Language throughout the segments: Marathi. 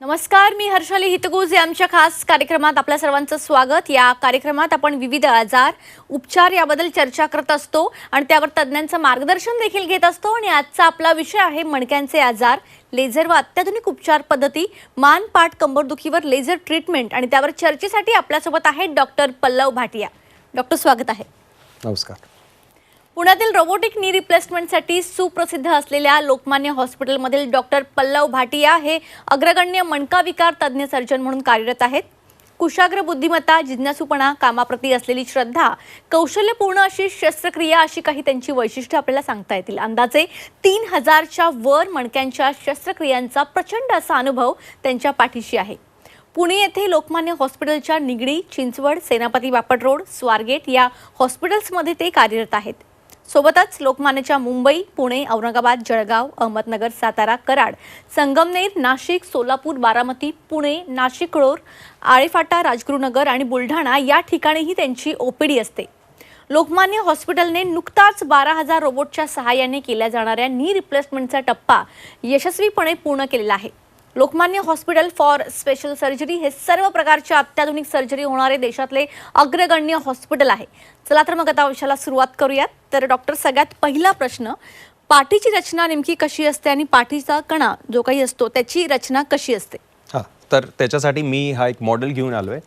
नमस्कार, मी हर्षाली हितगुज आमच्या खास कार्यक्रमात आपल्या सर्वांचं स्वागत। या कार्यक्रमात आपण विविध आजार, उपचार याबद्दल चर्चा करत असतो आणि त्यावर तज्ञांचं मार्गदर्शन देखील घेत असतो। आणि आजचा आपला विषय आहे मणक्यांचे आजार, लेझर व अत्याधुनिक उपचार पद्धती, मान पाठ कंबरदुखीवर लेझर ट्रीटमेंट आणि त्यावर चर्चेसाठी आपल्यासोबत आहेत डॉक्टर पल्लव भाटिया। डॉक्टर, स्वागत आहे। नमस्कार। पुण्यातील रोबोटिक नी रिप्लेसमेंटसाठी सुप्रसिद्ध असलेल्या लोकमान्य हॉस्पिटलमधील डॉक्टर पल्लव भाटिया हे अग्रगण्य मणका विकार तज्ञ सर्जन म्हणून कार्यरत आहेत। कुशाग्र बुद्धिमत्ता, जिज्ञासूपणा, कामाप्रती असलेली श्रद्धा, कौशल्यपूर्ण अशी शस्त्रक्रिया अशी काही त्यांची वैशिष्ट्ये आपल्याला सांगता येतील। अंदाजे 3000च्या वर मणक्यांच्या शस्त्रक्रियांचा प्रचंड असा अनुभव त्यांच्या पाठीशी आहे। पुणे येथे लोकमान्य हॉस्पिटलच्या निगडी, चिंचवड, सेनापती बापट रोड, स्वारगेट या हॉस्पिटल्समध्ये ते कार्यरत आहेत। सोबतच लोकमान्यच्या मुंबई, पुणे, औरंगाबाद, जळगाव, अहमदनगर, सातारा, कराड, संगमनेर, नाशिक, सोलापूर, बारामती, पुणे, नाशिक रोड, आळेफाटा, राजगुरुनगर आणि बुलढाणा या ठिकाणीही त्यांची ओपीडी असते। लोकमान्य हॉस्पिटलने नुकताच 12,000 रोबोटच्या सहाय्याने केल्या जाणाऱ्या नी रिप्लेसमेंटचा टप्पा यशस्वीपणे पूर्ण केलेला आहे। Lokmanya hospital for special surgery हे सर्व प्रकारच्या अत्याधुनिक सर्जरी होणारे देशातले अग्रगण्य हॉस्पिटल आहे। चला तर मग आता विषयाला सुरुवात करूयात। तर डॉक्टर, सगळ्यात पहिला प्रश्न, पाठीची रचना नेमकी कशी असते आणि पाठीचा कणा जो काही असतो त्याची रचना कशी असते? तर त्याच्यासाठी मी हा एक मॉडेल घेऊन आलोय।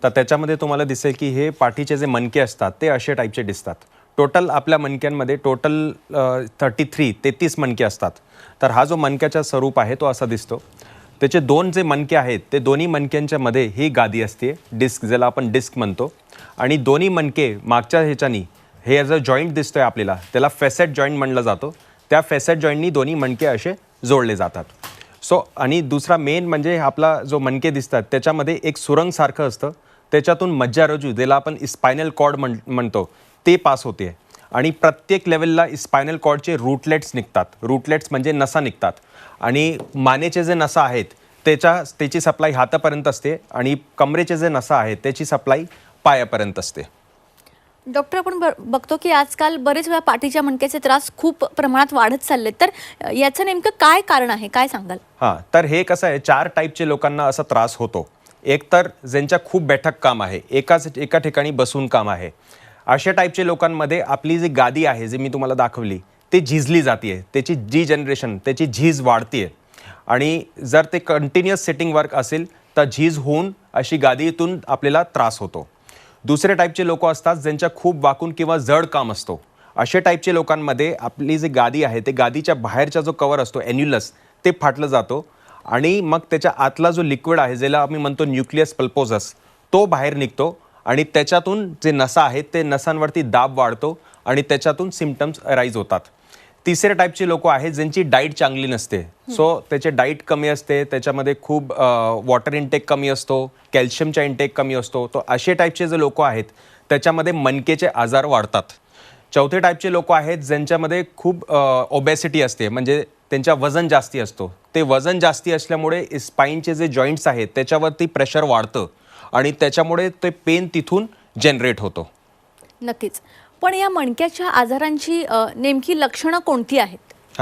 तर त्याच्यामध्ये तुम्हाला दिसेल की हे पाठीचे जे मणके असतात ते अशा टाईपचे दिसतात। टोटल आपल्या मणक्यांमध्ये टोटल 33 मणके असतात। तर हा जो मणक्याचा स्वरूप आहे तो असा दिसतो। त्याचे दोन जे मणके आहेत ते दोन्ही मणक्यांच्या मध्ये ही गादी असते, डिस्क, ज्याला आपण डिस्क म्हणतो। आणि दोन्ही मणके मागच्या ह्याच्यानी हे जो जॉईंट दिसतोय आपल्याला त्याला फॅसेट जॉईंट म्हणलं जातो। त्या फॅसेट जॉईंटनी दोन्ही मणके असे जोडले जातात। आणि दुसरा मेन म्हणजे आपला जो मणके दिसतात त्याच्यामध्ये एक सुरंगसारखं असतं, त्याच्यातून मज्जारज्जू, ज्याला आपण स्पायनल कॉर्ड म्हणतो, ते पास होते। आणि प्रत्येक लेवलला स्पायनल कॉर्डचे रूटलेट्स निघतात। रूटलेट्स म्हणजे नसा निघतात। आणि मानेचे जे नसा आहेत त्याची सप्लाय हातापर्यंत असते आणि कमरेचे जे नसा आहेत त्याची सप्लाय पायापर्यंत असते। डॉक्टर, आपण बघतो की आजकाल बरेच वेळा पाठीच्या मणक्याचे त्रास खूप प्रमाणात वाढत चालले, तर याचं नेमकं काय कारण आहे, काय सांगाल? तर हे कसं आहे, 4 टाईपचे लोकांना असा त्रास होतो। एक तर ज्यांच्या खूप बैठक काम आहे, एका ठिकाणी बसून काम आहे, अशा टाईपच्या लोकांमध्ये आपली जी गादी आहे जी मी तुम्हाला दाखवली ती झिजली जाते, त्याची जनरेशन, त्याची झीज वाढते। आणि जर ते कंटिन्युअस सेटिंग वर्क असेल तर झीज होऊन अशी गादीतून आपल्याला त्रास होतो। दुसरे टाईपचे लोक असतात ज्यांच्या खूप वाकून किंवा जड काम असतो। अशा टाईपच्या लोकांमध्ये आपली जी गादी आहे ते गादीच्या बाहेरचा जो कवर असतो, एन्युलस, ते फाटलं जातो आणि मग त्याच्या आतला जो लिक्विड आहे ज्याला आम्ही म्हणतो न्यूक्लियस पल्पोसस, तो बाहेर निघतो आणि त्याच्यातून जे नसा आहेत ते नसांवरती दाब वाढतो आणि त्याच्यातून सिम्पटम्स अराईज होतात। तिसरे टाईपचे लोक आहेत ज्यांची डाईट चांगली नसते, त्याचे डाईट कमी असते, त्याच्यामध्ये खूप वॉटर इनटेक कमी असतो, कॅल्शियमचा इनटेक कमी असतो। तो असे टाईपचे जे लोक आहेत त्याच्यामध्ये मणकेचे आजार वाढतात। चौथे टाईपचे लोक आहेत ज्यांच्यामध्ये खूप ओबेसिटी असते, म्हणजे त्यांच्या वजन जास्ती असतो। ते वजन जास्ती असल्यामुळे स्पाईनचे जे जॉईंट्स आहेत त्याच्यावरती प्रेशर वाढतं आणि त्याच्यामुळे ते पेन तिथून जनरेट होतो। नक्कीच, पण या मणक्याच्या आजारांची नेमकी लक्षणं कोणती आहेत?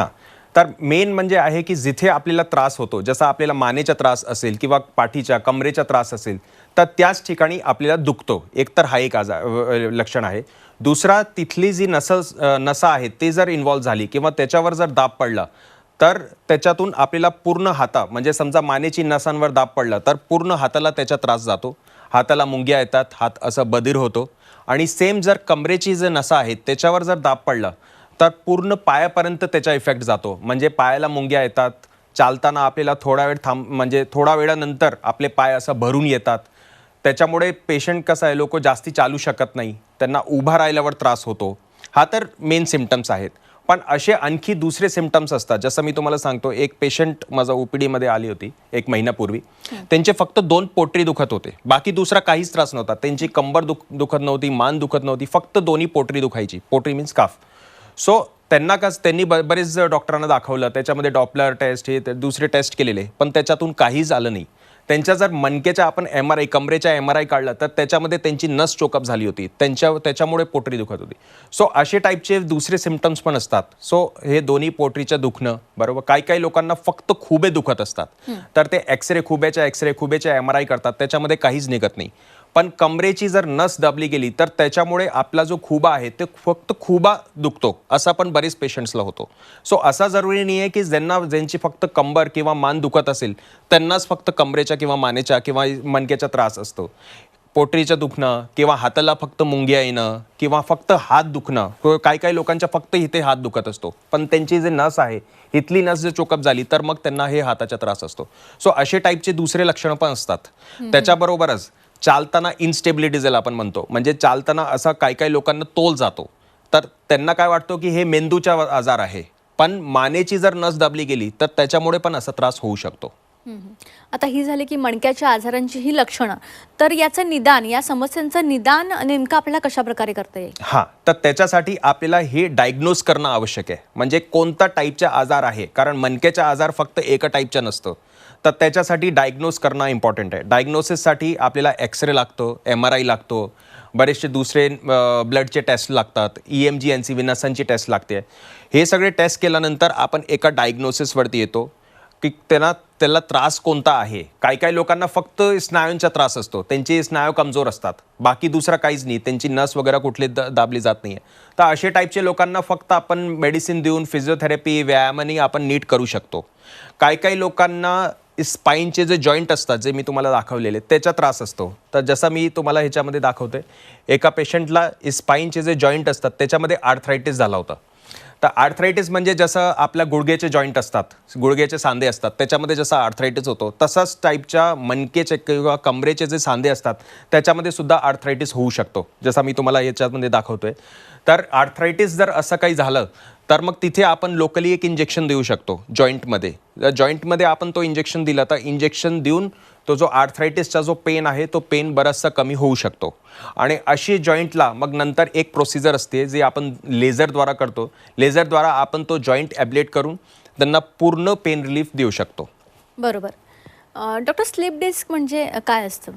तर मेन म्हणजे आहे की जिथे आपल्याला त्रास होतो, जसा आपल्याला मानेचा त्रास असेल किंवा पाठीच्या, कमरेचा त्रास असेल तर त्याच ठिकाणी आपल्याला दुखतो। एक तर हा एक लक्षण आहे। दुसरा, तिथली जी नसा आहे ते जर इन्व्हॉल्व झाली किंवा त्याच्यावर जर दाब पडला तर त्याच्यातून आपल्याला पूर्ण म्हणजे समजा मानेची नसांवर दाब पडला तर पूर्ण हाताला त्याचा त्रास जातो, हाताला मुंग्या येतात, हात असं बधीर होतो। आणि सेम जर कमरेची जे नसा आहेत त्याच्यावर जर दाब पडला तर पूर्ण पायापर्यंत त्याचा इफेक्ट जातो, म्हणजे पायाला मुंग्या येतात, चालताना आपल्याला थोडा वेळानंतर आपले पाय असं भरून येतात। त्याच्यामुळे पेशंट कसं आहे, लोक जास्ती चालू शकत नाही, त्यांना उभा राहिल्यावर त्रास होतो। हा तर मेन सिम्पटम्स आहेत। पण असे आणखी दुसरे सिम्पटम्स असतात, जसं मी तुम्हाला सांगतो, एक पेशंट माझा ओपीडी मध्ये आली होती 1 महिन्यापूर्वी। त्यांचे फक्त 2 पोटरी दुखत होते, बाकी दुसरा काहीच त्रास नव्हता। त्यांची कंबर दुखत नव्हती, मान दुखत नव्हती, फक्त 2 पोटरी दुखायची। पोटरी मीन्स काफ। त्यांनी बरेच डॉक्टरांना दाखवलं, त्याच्यामध्ये डॉपलर टेस्ट, हे दुसरे टेस्ट केलेले, पण त्याच्यातून काहीच आलं नाही। त्यांच्या जर मणक्याच्या आपण MRI कमरेच्या MRI काढला तर त्याच्यामध्ये त्यांची नस चोकअप झाली होती, त्याच्यामुळे पोटरी दुखत होती. सो असे टाईपचे दुसरे सिम्पटम्स पण असतात. सो हे दोन्ही पोटरीचं दुखणं, बरोबर. काही लोकांना फक्त खुबे दुखत असतात, तर ते खुबेच्या MRI करतात, त्याच्यामध्ये काहीच निघत नाही. पण कमरेची जर नस दाबली गेली तर त्याच्यामुळे आपला जो खुबा आहे ते फक्त खुबा दुखतो, असा पण बरेच पेशंट्सला होतो. सो असा जरुरी नाही आहे की ज्यांची फक्त कंबर किंवा मान दुखत असेल त्यांनाच फक्त कमरेच्या किंवा मानेच्या किंवा मणक्याचा त्रास असतो. पोटरीचं दुखणं किंवा हाताला फक्त मुंग्या येणं किंवा फक्त हात दुखणं, काही लोकांच्या फक्त इथे हात दुखत असतो, पण त्यांची जे नस आहे इथली नस जर चोकअप झाली तर मग त्यांना हे हाताचा त्रास असतो. सो असे टाईपचे दुसरे लक्षणं पण असतात. त्याच्याबरोबरच चालताना इन्स्टेबिलिटी ज्याला आपण म्हणतो, म्हणजे चालताना असा काही लोकांना तोल जातो, तर त्यांना काय वाटतं की हे मेंदूचा आजार आहे, पण मानेची जर नस दाबली गेली तर त्याच्यामुळे पण असा त्रास होऊ शकतो. आता ही झाली की मणक्याच्या आजारांची ही लक्षणं, तर याचं निदान, या समस्यांचं निदान नेमकं आपल्याला कशा प्रकारे करता येईल? हां, तर त्याच्यासाठी आपल्याला हे डायग्नोज करणं आवश्यक आहे, म्हणजे कोणता टाईपचा आजार आहे, कारण मणक्याचा आजार फक्त एका टाईपचा नसतं. तर त्याच्यासाठी डायग्नोज करणं इम्पॉर्टंट आहे. डायग्नोसिससाठी आपल्याला एक्सरे लागतो, MRI लागतो, बरेचसे दुसरे ब्लडचे टेस्ट लागतात, EMG NCV नसांची टेस्ट लागते. हे सगळे टेस्ट केल्यानंतर आपण एका डायग्नोसिसवरती येतो की त्याला त्रास कोणता आहे. काही लोकांना फक्त स्नायूंचा त्रास असतो, त्यांचे स्नायू कमजोर असतात, बाकी दुसरा काहीच नाही, त्यांची नस वगैरे कुठली दाबली जात नाही आहे. तर असे टाईपचे लोकांना फक्त आपण मेडिसिन देऊन फिजिओथेरपी, व्यायामाने आपण नीट करू शकतो. काही लोकांना स्पाईनचे जे जॉईंट असतात, जे मी तुम्हाला दाखवलेले, त्याचा त्रास असतो. तर जसं मी तुम्हाला ह्याच्यामध्ये दाखवते, एका पेशंटला स्पाईनचे जे जॉईंट असतात त्याच्यामध्ये आर्थरायटिस झाला होता. तर आर्थरायटिस म्हणजे जसं आपल्या गुडघ्याचे जॉईंट असतात, गुडघ्याचे सांधे असतात, त्याच्यामध्ये जसं आर्थरायटिस होतो तसाच टाईपच्या मणकेचे किंवा कमरेचे जे सांधे असतात त्याच्यामध्ये सुद्धा आर्थरायटिस होऊ शकतो, जसं मी तुम्हाला याच्यामध्ये दाखवतोय. तर आर्थरायटिस जर असं काही झालं तर मग तिथे आपण लोकली एक इंजेक्शन देऊ शकतो जॉईंटमध्ये. जॉईंटमध्ये आपण तो इंजेक्शन दिला तर इंजेक्शन देऊन तो जो आर्थरायटिसचा जो पेन आहे तो पेन बराचसा कमी होऊ शकतो. आणि अशी जॉईंटला मग नंतर एक प्रोसिजर असते जे आपण लेझरद्वारा करतो. लेझरद्वारा आपण तो जॉईंट ॲब्लेट करून त्यांना पूर्ण पेन रिलीफ देऊ शकतो. बरोबर. डॉक्टर, स्लिप डिस्क म्हणजे काय असतं?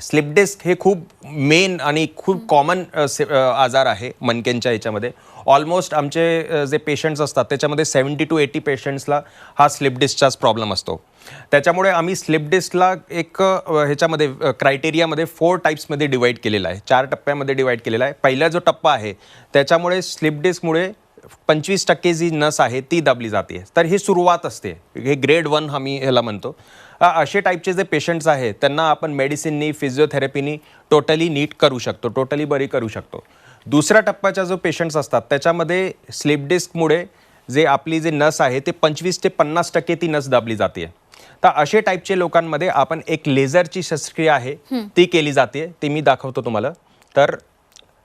स्लिप डिस्क हे खूप मेन आणि खूप कॉमन आजार आहे मणक्यांच्या ह्याच्यामध्ये. ऑलमोस्ट आमचे जे पेशंट्स असतात त्याच्यामध्ये 70 to 80 पेशंट्सला हा स्लिप डिस्कचाच प्रॉब्लेम असतो. त्याच्यामुळे आम्ही स्लिप डिस्कला एक ह्याच्यामध्ये क्रायटेरियामध्ये 4 टाईप्समध्ये डिवाईड केलेला आहे, 4 टप्प्यामध्ये डिवाईड केलेला आहे. पहिला जो टप्पा आहे त्याच्यामुळे स्लिप डिस्कमुळे 25% जी नस आहे ती दाबली जाते. तर ही सुरुवात असते, हे ग्रेड 1 आम्ही ह्याला म्हणतो. असे टाईपचे जे पेशंट्स आहेत त्यांना आपण मेडिसिननी, फिजिओथेरपीनी टोटली नीट करू शकतो, टोटली बरी करू शकतो. दुसऱ्या टप्प्याचा जो पेशंट्स असतात त्याच्यामध्ये स्लिप डिस्कमुळे जे आपली जे नस आहे ते 25 ते 50% ती नस दाबली जाते. तर असे टाईपचे लोकांमध्ये आपण एक लेझरची शस्त्रक्रिया आहे ती केली जाते, ते मी दाखवतो तुम्हाला. तर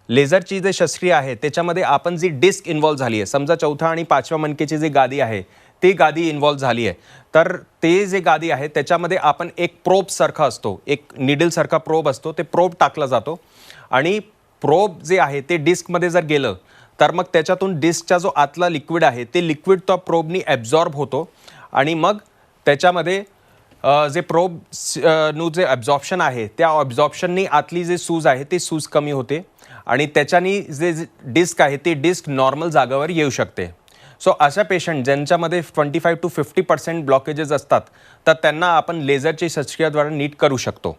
लेझरची जे शस्त्रक्रिया आहे त्याच्यामध्ये आपण जी डिस्क इन्व्हॉल्व झाली आहे, समजा 4थ्या आणि 5व्या मणकेची जी गादी आहे ती गादी इन्व्हॉल्व झाली आहे, तर ते जे गादी आहे त्याच्यामध्ये आपण एक प्रोबसारखा असतो, एक निडलसारखा प्रोब असतो, ते प्रोब टाकला जातो आणि प्रोब जे आहे ते डिस्कमध्ये जर गेलं तर मग त्याच्यातून डिस्कचा जो आतला लिक्विड आहे ते लिक्विड तो प्रोबनी ॲब्झॉर्ब होतो आणि मग त्याच्यामध्ये जे प्रोब नु जे ॲब्झॉर्प्शन आहे त्या ॲब्झॉर्प्शननी आतली जे सूज आहे ती सूज कमी होते आणि त्याच्यानी जे डिस्क आहे ते डिस्क नॉर्मल जागावर येऊ शकते. सो अशा पेशंट ज्यांच्यामध्ये 25 to 50% ब्लॉकेजेस असतात तर त्यांना आपण लेझरची शस्त्रक्रियाद्वारे नीट करू शकतो.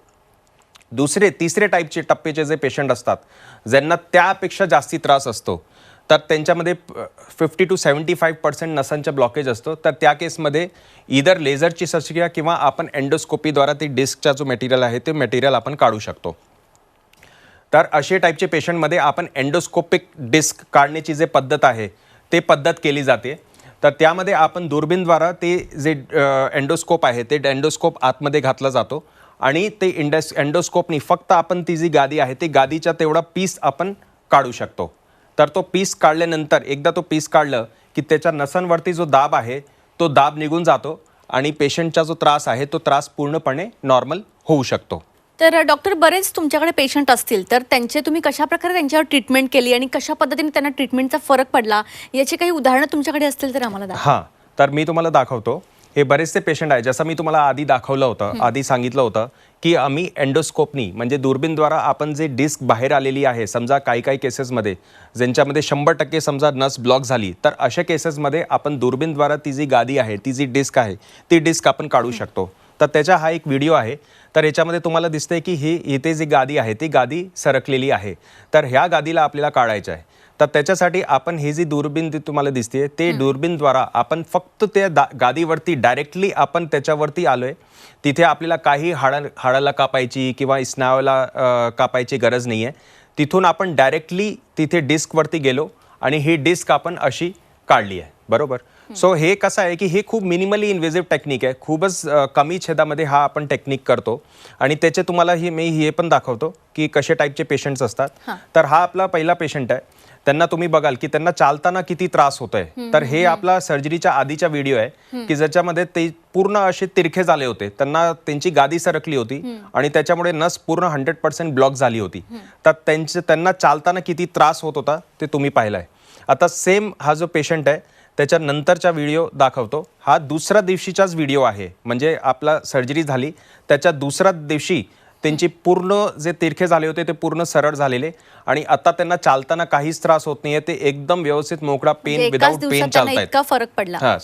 तिसरे टाईपचे टप्पेचे जे पेशंट असतात ज्यांना त्यापेक्षा जास्ती त्रास असतो तर त्यांच्यामध्ये 50 to 75% नसांच्या ब्लॉकेज असतो, तर त्या केसमध्ये इधर लेझरची शस्त्रक्रिया किंवा आपण एंडोस्कोपीद्वारा ती डिस्कचा जो मटेरियल आहे ते मटेरियल आपण काढू शकतो. तर असे टाईपचे पेशंटमध्ये आपण एंडोस्कोपिक डिस्क काढण्याची जे पद्धत आहे ते पद्धत केली जाते. तर त्यामध्ये आपण दुर्बीनद्वारा ते जे एंडोस्कोप आहे ते एंडोस्कोप आतमध्ये घातला जातो आणि ते एंडोस्कोपनी फक्त आपण ती जी गादी आहे ते गादीचा तेवढा पीस आपण काढू शकतो. तर तो पीस काढल्यानंतर एकदा तो पीस काढलं की त्याच्या नसांवरती जो दाब आहे तो दाब निघून जातो आणि पेशंटचा जो त्रास आहे तो त्रास पूर्णपणे नॉर्मल होऊ शकतो. तर डॉक्टर, बरेच तुमच्याकडे पेशंट असतील तर तुम्ही कशाप्रकारे त्यांच्यावर ट्रीटमेंट केली आणि कशा पद्धतीने त्यांना ट्रीटमेंटचा फरक पडला याची काही उदाहरणं तुमच्याकडे असतील तर आम्हाला दाखवा. हां, तर मी तुम्हाला दाखवतो. हे बरेचसे पेशंट आहे, जसं मी तुम्हाला आधी दाखवलं होतं, आधी सांगितलं होतं की आम्ही एंडोस्कोपनी म्हणजे दुर्बीनद्वारा आपण जे डिस्क बाहेर आलेली आहे, समजा काही काही केसेसमध्ये ज्यांच्यामध्ये 100% समजा नस ब्लॉक झाली, तर अशा केसेसमध्ये आपण दुर्बीनद्वारा ती जी गादी आहे, ती जी डिस्क आहे, ती डिस्क आपण काढू शकतो. तर त्याचा हा एक व्हिडिओ आहे. तर याच्यामध्ये तुम्हाला दिसतंय की ही इथे जी गादी आहे ती गादी सरकलेली आहे. तर ह्या गादीला आपल्याला काढायचं आहे. तर त्याच्यासाठी आपण ही जी दुर्बीन ती तुम्हाला दिसते ते दुर्बीनद्वारा आपण फक्त त्या गादीवरती डायरेक्टली आपण त्याच्यावरती आलोय. तिथे आपल्याला काही हाडाला कापायची किंवा स्नायूला कापायची गरज नाही आहे. तिथून आपण डायरेक्टली तिथे डिस्कवरती गेलो आणि ही डिस्क आपण अशी काढली आहे, बरोबर. सो हे कसं आहे की हे खूप मिनिमली इन्व्हेजिव्ह टेक्निक आहे. खूपच कमी छेदामध्ये हा आपण टेक्निक करतो आणि त्याचे तुम्हाला मी हे पण दाखवतो की कसे टाईपचे पेशंट्स असतात. तर हा आपला पहिला पेशंट आहे. त्यांना तुम्ही बघाल की त्यांना चालताना किती त्रास होतोय. तर हे आपला सर्जरीच्या आधीचा व्हिडिओ आहे की ज्याच्यामध्ये ते पूर्ण असे तिरखे झाले होते, त्यांची गादी सरकली होती आणि त्याच्यामुळे नस पूर्ण 100% ब्लॉक झाली होती. तर त्यांना चालताना किती त्रास होत होता ते तुम्ही पाहिलाय. आता सेम हा जो पेशंट आहे त्याच्या नंतरचा व्हिडिओ दाखवतो. हा दुसऱ्या दिवशीचाच व्हिडिओ आहे, म्हणजे आपला सर्जरी झाली त्याच्या दुसऱ्या दिवशी त्यांची पूर्ण जे तिरखे झाले होते ते पूर्ण सरळ झालेले आणि आता त्यांना चालताना काहीच त्रास होत नाहीये. ते एकदम व्यवस्थित मोकळा पेन विदाउट पेन चालतायत. इतका फरक पडला. हां.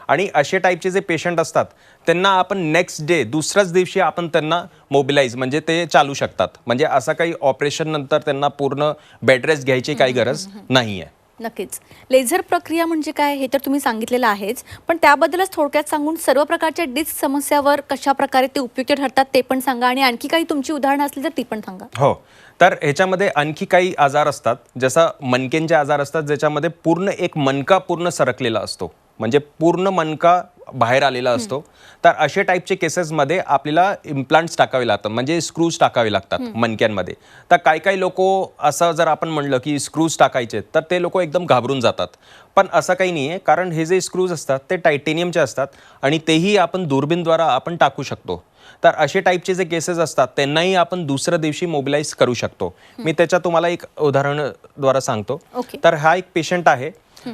आणि असे टाईपचे जे पेशंट असतात त्यांना आपण नेक्स्ट डे दुसऱ्याच दिवशी आपण त्यांना मोबिलाइज म्हणजे ते चालू शकतात. म्हणजे असं काही ऑपरेशन नंतर त्यांना पूर्ण बेड रेस्ट घ्यायची काही गरज नाही आहे. नक्कीच. लेझर प्रक्रिया म्हणजे काय हे तर तुम्ही सांगितलेलं आहेच, पण त्याबद्दलच थोडक्यात सांगून सर्व प्रकारच्या डिस्क समस्यावर कशा प्रकारे ते उपयुक्त ठरतात ते पण सांगा आणि आणखी काही तुमची उदाहरणं असली तर ती पण सांगा. हो. तर ह्याच्यामध्ये आणखी काही आजार असतात, जसं मणक्यांचे आजार असतात ज्याच्यामध्ये पूर्ण एक मणका पूर्ण सरकलेला असतो, म्हणजे पूर्ण मणका बाहेर आलेला असतो. तर असे टाईपचे केसेसमध्ये आपल्याला इम्प्लांट्स टाकावे लागतात, म्हणजे स्क्रूज टाकावे लागतात मणक्यांमध्ये. तर काही लोक असं जर आपण म्हणलं की स्क्रूज टाकायचे तर ते लोक एकदम घाबरून जातात. पण असं काही नाही आहे, कारण हे जे स्क्रूज असतात ते टायटेनियमचे असतात आणि तेही आपण दुर्बीनद्वारा आपण टाकू शकतो. तर असे टाईपचे जे केसेस असतात त्यांनाही आपण दुसऱ्या दिवशी मोबिलाइज करू शकतो. मी त्याच्या तुम्हाला एक उदाहरणाद्वारा सांगतो. तर हा एक पेशंट आहे.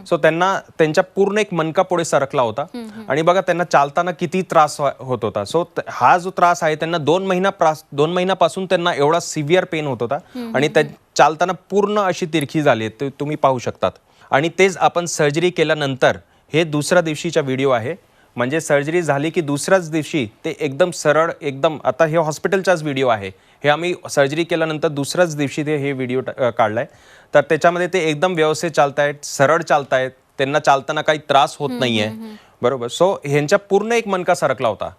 सो त्यांच्या पूर्ण एक मणका पुढे सरकला होता आणि बघा त्यांना चालताना किती त्रास होत होता. सो हा जो त्रास आहे त्यांना 2 महिन्यापासून त्यांना एवढा सिव्हिअर पेन होत होता आणि चालताना पूर्ण अशी तिरखी झाली, ते तुम्ही पाहू शकतात. आणि तेच आपण सर्जरी केल्यानंतर हे दुसऱ्या दिवशीचा व्हिडिओ आहे. म्हणजे सर्जरी झाली की दुसऱ्याच दिवशी ते एकदम सरळ, एकदम आता हे हॉस्पिटलचाच व्हिडिओ आहे. हे आम्ही सर्जरी केल्यानंतर दुसऱ्याच दिवशी ते हे व्हिडिओ काढलाय. तर त्याच्यामध्ये ते एकदम व्यवस्थित चालतायत, सरळ चालतायत, त्यांना चालताना काही त्रास होत नाहीये, बरोबर. सो ह्यांच्या पूर्ण एक मणका सरकला होता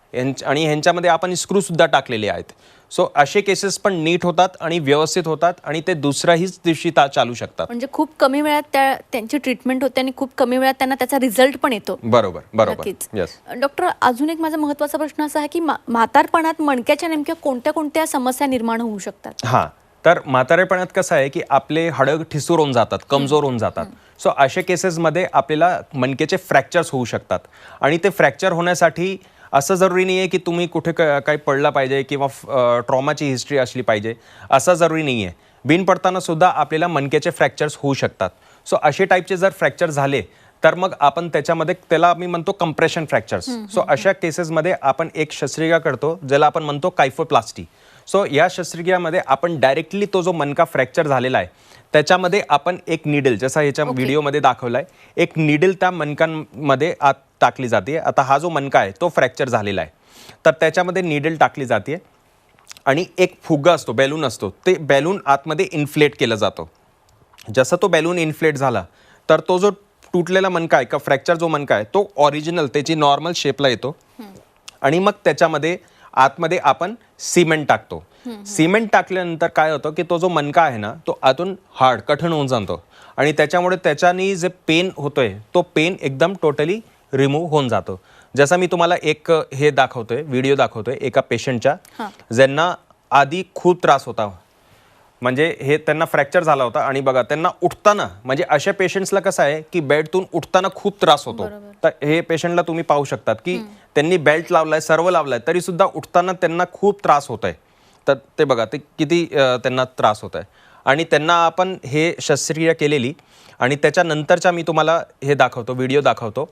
आणि ह्यांच्यामध्ये आपण स्क्रू सुद्धा टाकलेले आहेत. सो असे केसेस पण नीट होतात आणि व्यवस्थित होतात आणि ते दुसऱ्याहीच दिवशी चालू शकतात. म्हणजे खूप कमी वेळात त्यांची ट्रीटमेंट होते आणि खूप कमी वेळात त्यांना त्याचा रिझल्ट पण येतो. बरोबर. डॉक्टर, अजून एक माझा महत्त्वाचा प्रश्न असा आहे की म्हातारपणात मणक्याच्या नेमक्या कोणत्या समस्या निर्माण होऊ शकतात? हां. तर म्हातारेपणात कसं आहे की आपले हाडं ठिसूर होऊन जातात, कमजोर होऊन जातात. सो अशा केसेसमध्ये आपल्याला मणक्याचे फ्रॅक्चर्स होऊ शकतात आणि ते फ्रॅक्चर होण्यासाठी असं जरुरी नाही आहे की तुम्ही कुठे काही पडला पाहिजे किंवा ट्रॉमाची हिस्ट्री असली पाहिजे, असं जरुरी नाही आहे. बिन पडताना सुद्धा आपल्याला मणक्याचे फ्रॅक्चर्स होऊ शकतात. सो असे टाईपचे जर फ्रॅक्चर झाले तर मग आपण त्याच्यामध्ये त्याला मी म्हणतो कंप्रेशन फ्रॅक्चर्स. सो अशा केसेसमध्ये आपण एक शस्त्रक्रिया करतो ज्याला आपण म्हणतो कायफोप्लास्टी. सो या शस्त्रक्रियामध्ये आपण डायरेक्टली तो जो मणका फ्रॅक्चर झालेला आहे त्याच्यामध्ये आपण एक निडल, जसा ह्याच्या व्हिडिओमध्ये दाखवलाय, एक निडल त्या मणक्यांमध्ये आत टाकली जाते. आता हा जो मणका आहे तो फ्रॅक्चर झालेला आहे, तर त्याच्यामध्ये निडल टाकली जाते आणि एक फुगा असतो, बॅलून असतो, ते बॅलून आतमध्ये इन्फ्लेट केलं जातं. जसं तो बॅलून इन्फ्लेट झाला तर तो जो तुटलेला मणका आहे का फ्रॅक्चर जो मणका आहे तो ओरिजिनल त्याची नॉर्मल शेपला येतो आणि मग त्याच्यामध्ये आतमध्ये आपण सिमेंट टाकतो. सिमेंट टाकल्यानंतर काय होतं की तो जो मणका आहे ना तो आतून हार्ड कठीण होऊन जातो आणि त्याच्यामुळे त्याच्यानी जे पेन होतोय तो पेन एकदम टोटली रिमूव्ह होऊन जातो. जसं मी तुम्हाला एक हे दाखवतोय, व्हिडिओ दाखवतोय एका पेशंटच्या, ज्यांना आधी खूप त्रास होता, म्हणजे हे त्यांना फ्रॅक्चर झाला होता आणि बघा त्यांना उठताना, म्हणजे अशा पेशंट्सला कसं आहे की बेडतून उठताना खूप त्रास होतो. तर हे पेशंटला तुम्ही पाहू शकतात की त्यांनी बेल्ट लावलाय, सर्व लावलाय, तरी सुद्धा उठताना त्यांना खूप त्रास होत आहे. तर ते बघा ते किती त्यांना त्रास होत आहे आणि त्यांना आपण हे शस्त्रक्रिया केलेली आणि त्याच्यानंतरच्या मी तुम्हाला हे दाखवतो, व्हिडिओ दाखवतो.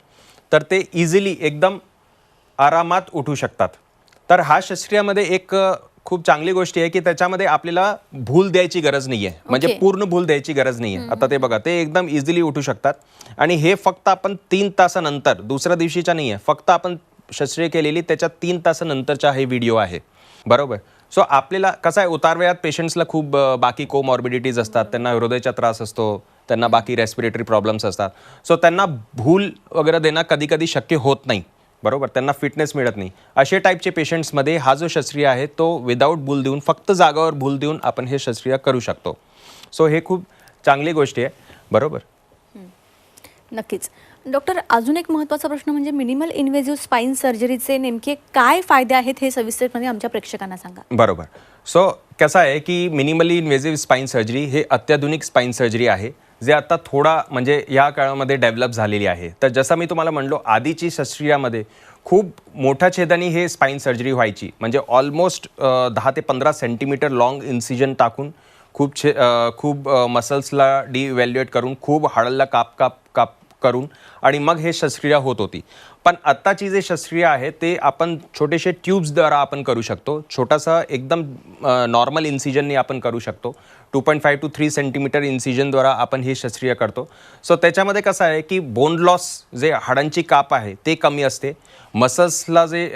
तर ते इझिली एकदम आरामात उठू शकतात. तर हा शस्त्रक्रियामध्ये एक खूप चांगली गोष्ट आहे की त्याच्यामध्ये आपल्याला भूल द्यायची गरज नाही आहे, म्हणजे Okay. पूर्ण भूल द्यायची गरज नाही आहे. आता ते बघा, ते एकदम इझिली उठू शकतात आणि हे फक्त आपण 3 तासानंतर, दुसऱ्या दिवशीच्या नाही आहे, फक्त आपण शस्त्रक्रिया केलेली त्याच्या 3 तासानंतरचा हे व्हिडिओ आहे, बरोबर. सो आपल्याला कसं आहे, उतारवयात पेशंट्सला खूप बाकी कोमॉर्बिडिटीज असतात, त्यांना हृदयाचा त्रास असतो, त्यांना बाकी रेस्पिरेटरी प्रॉब्लेम्स असतात. सो त्यांना भूल वगैरे देणं कधी कधी शक्य होत नाही, बरोबर. त्यांना फिटनेस मिळत नाही. असे टाईपचे पेशंट्समध्ये हा जो शस्त्रक्रिया आहे तो विदाऊट भूल देऊन, फक्त जागावर भूल देऊन आपण हे शस्त्रक्रिया करू शकतो. सो हे खूप चांगली गोष्ट आहे, बरोबर. नक्कीच. डॉक्टर, अजून एक महत्त्वाचा प्रश्न म्हणजे मिनिमल इन्व्हेजिव्ह स्पाइन सर्जरीचे नेमके काय फायदे आहेत हे सविस्तरपणे आमच्या प्रेक्षकांना सांगा. बरोबर. सो कसं आहे की मिनिमली इन्व्हेजिव्ह स्पाइन सर्जरी हे अत्याधुनिक स्पाइन सर्जरी आहे, जे आता थोडा म्हणजे या काळामध्ये डेव्हलप झालेली आहे. तर जसं मी तुम्हाला म्हणलो, आधीची शस्त्रक्रियामध्ये खूप मोठ्या छेदानी हे स्पाइन सर्जरी व्हायची, म्हणजे ऑलमोस्ट 10 ते 15 सेंटीमीटर लॉंग इन्सिजन टाकून खूप मसल्सला डिव्हॅल्युएट करून, खूप हाडाला काप करून आणि मग हे शस्त्रक्रिया होत होती. पण आत्ताची जे शस्त्रक्रिया आहे ते आपण छोटेसे ट्यूब्सद्वारा आपण करू शकतो. छोटासा एकदम नॉर्मल इन्सिजनने आपण करू शकतो. 2.5 to 3 सेंटीमीटर इन्सिजनद्वारा आपण ही शस्त्रक्रिया करतो. सो त्याच्यामध्ये कसं आहे की बोन लॉस, जे हाडांची काप आहे ते कमी असते, मसल्सला जे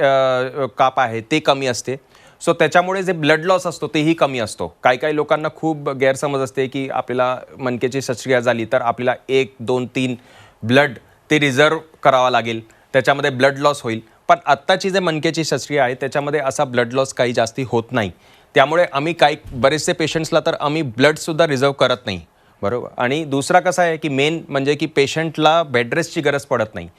काप आहे ते कमी असते. सो त्याच्यामुळे जे ब्लड लॉस असतो तेही कमी असतो. काही लोकांना खूप गैरसमज असते की आपल्याला मणक्याची शस्त्रक्रिया झाली तर आपल्याला 1, 2, 3 ब्लड ते रिझर्व करावा लागेल, त्याच्यामध्ये ब्लड लॉस होईल. पण आत्ताची जे मणक्याची शस्त्रक्रिया आहे त्याच्यामध्ये असा ब्लड लॉस काही जास्ती होत नाही. त्यामुळे आम्ही बरेचसे पेशंट्सला तर आम्ही ब्लडसुद्धा रिझर्व करत नाही, बरोबर. आणि दुसरा कसा आहे की मेन म्हणजे की पेशंटला बेडरेस्टची गरज पडत नाही.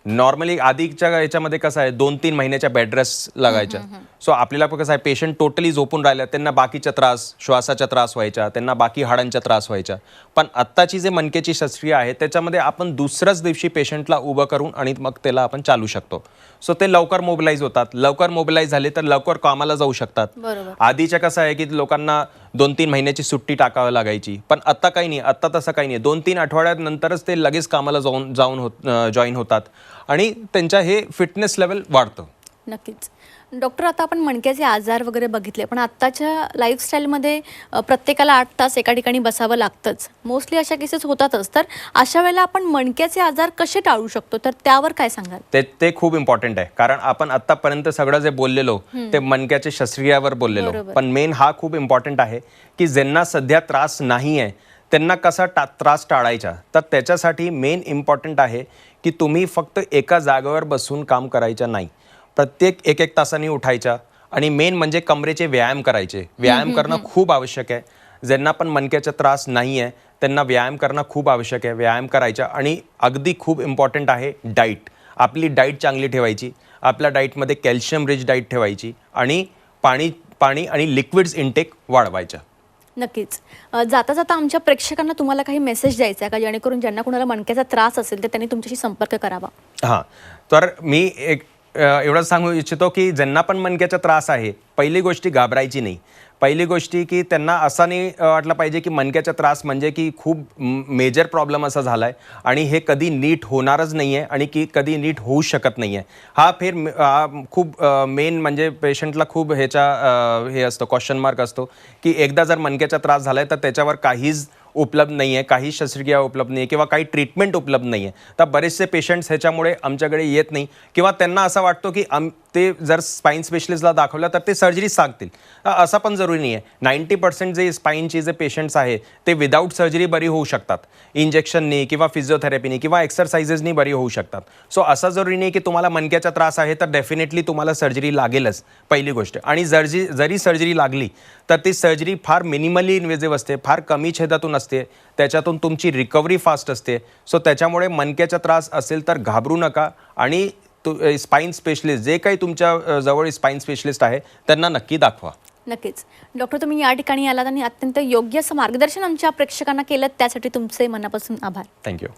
नॉर्मली आधीच्या याच्यामध्ये कसं आहे, 2-3 महिन्याच्या बेडरेस्ट लागायच्या. सो आपल्याला कसं आहे, पेशंट टोटली झोपून राहिल्या, त्यांना बाकीचा त्रास, श्वासाचा त्रास व्हायचा, त्यांना बाकी हाडांचा त्रास व्हायचा. पण आत्ताची जे मणक्याची शस्त्रक्रिया आहे त्याच्यामध्ये आपण दुसऱ्याच दिवशी पेशंटला उभं करून आणि मग त्याला आपण चालू शकतो. सो ते लवकर मोबिलाईज होतात. लवकर मोबिलाईज झाले तर लवकर कामाला जाऊ शकतात. बरोबर. आधीच्या कसं आहे की लोकांना 2-3 महिन्याची सुट्टी टाकावी लागायची, पण आत्ता काही नाही. आत्ता तसं काही नाही. 2-3 आठवड्यानंतरच ते लगेच कामाला जॉईन होतात आणि त्यांच्या हे फिटनेस लेवल वाढतं. नक्कीच. डॉक्टर, आता आपण मणक्याचे आजार वगैरे बघितले, पण आत्ताच्या लाईफस्टाईलमध्ये प्रत्येकाला 8 तास एका ठिकाणी बसावं लागतंच. मोस्टली अशा केसेस होतातच. तर अशा वेळेला आपण मणक्याचे आजार कसे टाळू शकतो, तर त्यावर काय सांगाल? ते खूप इम्पॉर्टंट आहे, कारण आपण आत्तापर्यंत सगळं जे बोललेलो ते मणक्याच्या शस्त्रक्रियावर बोललेलो. बरोबर. पण मेन हा खूप इम्पॉर्टंट आहे की ज्यांना सध्या त्रास नाही आहे त्यांना कसा त्रास टाळायचा. तर त्याच्यासाठी मेन इम्पॉर्टंट आहे की तुम्ही फक्त एका जागेवर बसून काम करायचं नाही. प्रत्येक 1-1 तासांनी उठायचा आणि मेन म्हणजे कमरेचे व्यायाम करायचे. व्यायाम करणं खूप आवश्यक आहे. ज्यांना पण मणक्याचा त्रास नाही आहे त्यांना व्यायाम करणं खूप आवश्यक आहे. व्यायाम करायचा आणि अगदी खूप इम्पॉर्टंट आहे डाईट. आपली डाईट चांगली ठेवायची. आपल्या डाईटमध्ये कॅल्शियम रिच डाईट ठेवायची आणि पाणी आणि लिक्विड्स इंटेक वाढवायचा. नक्कीच. जाता जाता आमच्या प्रेक्षकांना तुम्हाला काही मेसेज द्यायचा आहे का, जेणेकरून ज्यांना कोणाला मणक्याचा त्रास असेल तर त्यांनी तुमच्याशी संपर्क करावा? हां, तर मी एवढंच सांगू इच्छितो की ज्यांना पण मणक्याचा त्रास आहे, पहिली गोष्टी घाबरायची नाही. पहिली गोष्टी की त्यांना असं नाही वाटलं पाहिजे की मणक्याचा त्रास म्हणजे की खूप मेजर प्रॉब्लेम असा झाला आहे आणि हे कधी नीट होणारच नाही आहे आणि की कधी नीट होऊ शकत नाही आहे. हा खूप मेन म्हणजे पेशंटला खूप हे असतं, क्वेश्चन मार्क असतो की एकदा जर मणक्याचा त्रास झाला आहे तर त्याच्यावर काहीच उपलब्ध नाही आहे, काही शस्त्रक्रिया उपलब्ध नाही आहे किंवा काही ट्रीटमेंट उपलब्ध नाही आहे. तर बरेचसे पेशंट्स ह्याच्यामुळे आमच्याकडे येत नाही किंवा त्यांना असं वाटतो की ते जर स्पाईन स्पेशलिस्टला दाखवलं तर ते सर्जरी सांगतील. असं पण जरुरी नाही आहे. 90% जे स्पाईनचे जे पेशंट्स आहे ते विदाऊट सर्जरी बरी होऊ शकतात. इंजेक्शननी किंवा फिजिओथेरपीनी किंवा एक्सरसाइजेसनी बरी होऊ शकतात. सो असं जरुरी नाही की तुम्हाला मणक्याचा त्रास आहे तर डेफिनेटली तुम्हाला सर्जरी लागेलच, पहिली गोष्ट. आणि जरी सर्जरी लागली तर ती सर्जरी फार मिनिमली इन्व्हेजिव्ह असते, फार कमी छेदातून असते, त्याच्यातून तुमची रिकव्हरी फास्ट असते. सो त्याच्यामुळे मणक्याचा त्रास असेल तर घाबरू नका आणि स्पाईन स्पेशलिस्ट, जे काही तुमच्या जवळ स्पाईन स्पेशलिस्ट आहे त्यांना नक्की दाखवा. नक्कीच. डॉक्टर, तुम्ही या ठिकाणी आलात आणि अत्यंत योग्य असं मार्गदर्शन आमच्या प्रेक्षकांना केलं, त्यासाठी तुमचे मनापासून आभार. थँक्यू.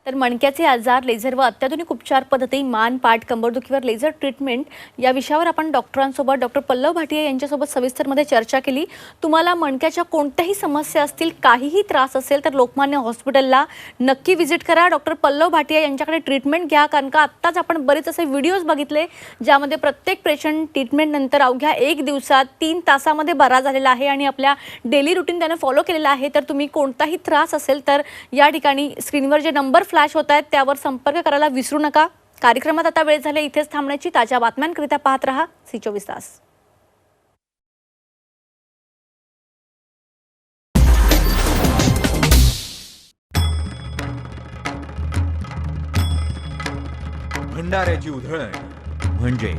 तर मणक्याचे आजार, लेझर व अत्याधुनिक उपचार पद्धती, मान, पाठ, कंबरदुखीवर लेझर ट्रीटमेंट या विषयावर आपण डॉक्टरांसोबत डॉक्टर पल्लव भाटिया यांच्यासोबत सविस्तरमध्ये चर्चा केली. तुम्हाला मणक्याच्या कोणत्याही समस्या असतील, काहीही त्रास असेल तर लोकमान्य हॉस्पिटलला नक्की व्हिजिट करा. डॉक्टर पल्लव भाटिया यांच्याकडे ट्रीटमेंट घ्या, कारण का आत्ताच आपण बरेच असे व्हिडिओज बघितले ज्यामध्ये प्रत्येक पेशंट ट्रीटमेंटनंतर अवघ्या 1 दिवसात 3 तासामध्ये बरा झालेला आहे आणि आपल्या डेली रुटीन त्याने फॉलो केलेला आहे. तर तुम्ही कोणताही त्रास असेल तर या ठिकाणी स्क्रीनवर जे नंबर फ्लॅश होत आहेत त्यावर संपर्क करायला विसरू नका. कार्यक्रमात आता वेळ झाली इथेच थांबण्याची. ताज्या बातम्यांकरिता पाहत रहा C24 तास. भंडाऱ्याची उधळण म्हणजे